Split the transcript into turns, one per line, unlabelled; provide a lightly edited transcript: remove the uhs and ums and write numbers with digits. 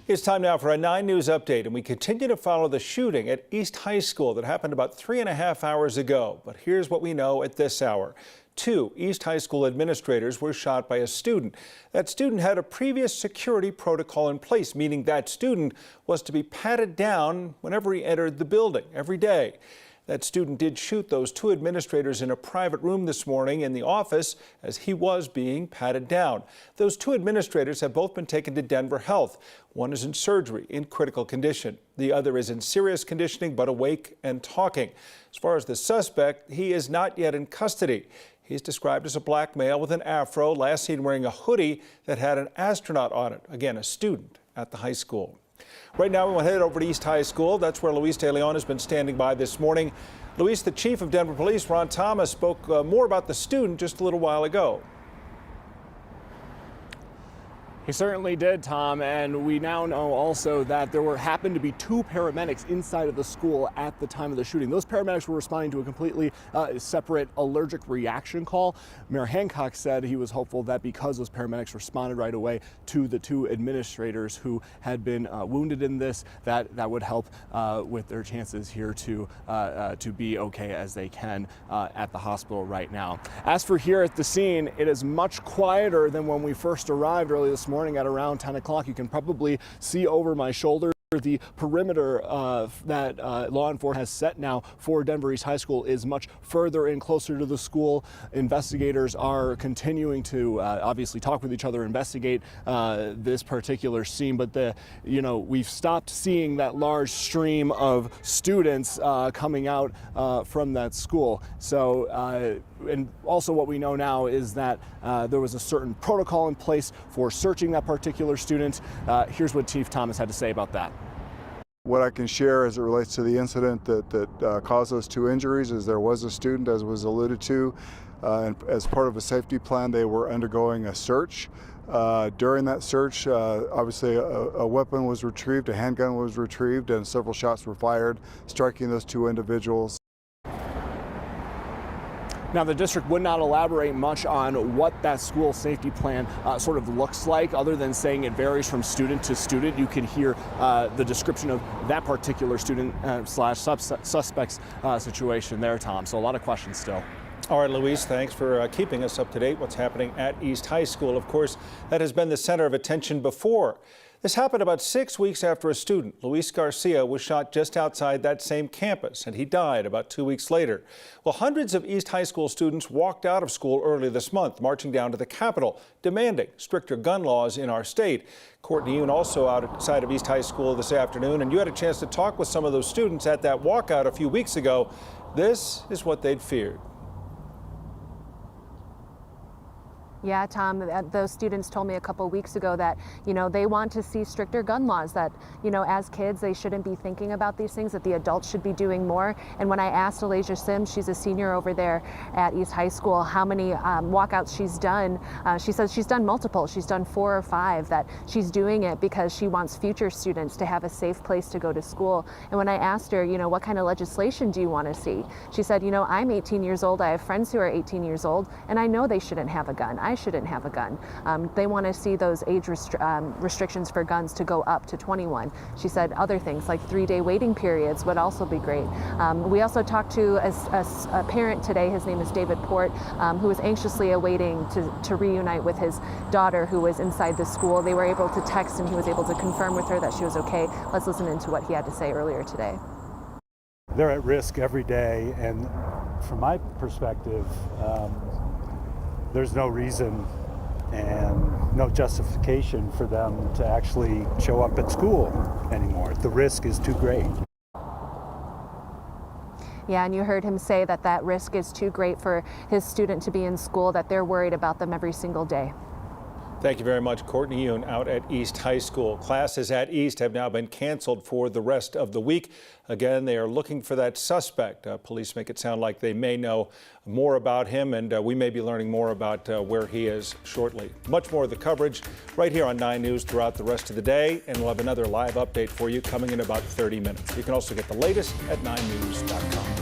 It's time now for a 9 News update, and we continue to follow the shooting at East High School that happened about 3.5 hours ago. But here's what we know at this hour. 2 East High School administrators were shot by a student. That student had a previous security protocol in place, meaning that student was to be patted down whenever he entered the building every day. That student did shoot those 2 administrators in a private room this morning in the office as he was being patted down. Those 2 administrators have both been taken to Denver Health. One is in surgery in critical condition. The other is in serious conditioning but awake and talking. As far as the suspect, he is not yet in custody. He's described as a black male with an afro, last seen wearing a hoodie that had an astronaut on it. Again, a student at the high school. Right now, we want to head over to East High School. That's where Luis De Leon has been standing by this morning. Luis, the chief of Denver Police, Ron Thomas, spoke more about the student just a little while ago.
He certainly did, Tom, and we now know also that there happened to be 2 paramedics inside of the school at the time of the shooting. Those paramedics were responding to a completely separate allergic reaction call. Mayor Hancock said he was hopeful that because those paramedics responded right away to the 2 administrators who had been wounded in this, that would help with their chances here to be okay as they can at the hospital right now. As for here at the scene, it is much quieter than when we first arrived early this morning at around 10 o'clock. You can probably see over my shoulder the perimeter that law enforcement has set now for Denver East High School is much further in, closer to the school. Investigators are continuing to obviously talk with each other, investigate this particular scene, but we've stopped seeing that large stream of students coming out from that school. So and also what we know now is that there was a certain protocol in place for searching that particular student. Here's what Chief Thomas had to say about that.
What I can share as it relates to the incident that caused those 2 injuries is there was a student, as was alluded to, and as part of a safety plan, they were undergoing a search. During that search, obviously a weapon was retrieved, a handgun was retrieved, and several shots were fired, striking those 2 individuals.
Now, the district would not elaborate much on what that school safety plan sort of looks like, other than saying it varies from student to student. You can hear the description of that particular student slash suspect's situation there, Tom. So a lot of questions still.
All right, Luis, thanks for keeping us up to date. What's happening at East High School? Of course, that has been the center of attention before. This happened about 6 weeks after a student, Luis Garcia, was shot just outside that same campus, and he died about 2 weeks later. Well, hundreds of East High School students walked out of school early this month, marching down to the Capitol, demanding stricter gun laws in our state. Courtney Yoon also outside of East High School this afternoon, and you had a chance to talk with some of those students at that walkout a few weeks ago. This is what they'd feared.
Yeah, Tom, those students told me a couple weeks ago that, they want to see stricter gun laws, that, as kids, they shouldn't be thinking about these things, that the adults should be doing more. And when I asked Alasia Sims, she's a senior over there at East High School, how many walkouts she's done, she says she's done multiple. She's done 4 or 5, that she's doing it because she wants future students to have a safe place to go to school. And when I asked her, what kind of legislation do you want to see? She said, I'm 18 years old. I have friends who are 18 years old, and I know they shouldn't have a gun. I shouldn't have a gun. They want to see those age restrictions for guns to go up to 21. She said other things like 3-day waiting periods would also be great. We also talked to a parent today, his name is David Port, who was anxiously awaiting to reunite with his daughter who was inside the school. They were able to text and he was able to confirm with her that she was okay. Let's listen into what he had to say earlier today.
They're at risk every day, and from my perspective, there's no reason and no justification for them to actually show up at school anymore. The risk is too great.
Yeah, and you heard him say that risk is too great for his student to be in school, that they're worried about them every single day.
Thank you very much, Courtney Yoon, out at East High School. Classes at East have now been canceled for the rest of the week. Again, they are looking for that suspect. Police make it sound like they may know more about him, and we may be learning more about where he is shortly. Much more of the coverage right here on 9 News throughout the rest of the day, and we'll have another live update for you coming in about 30 minutes. You can also get the latest at 9news.com.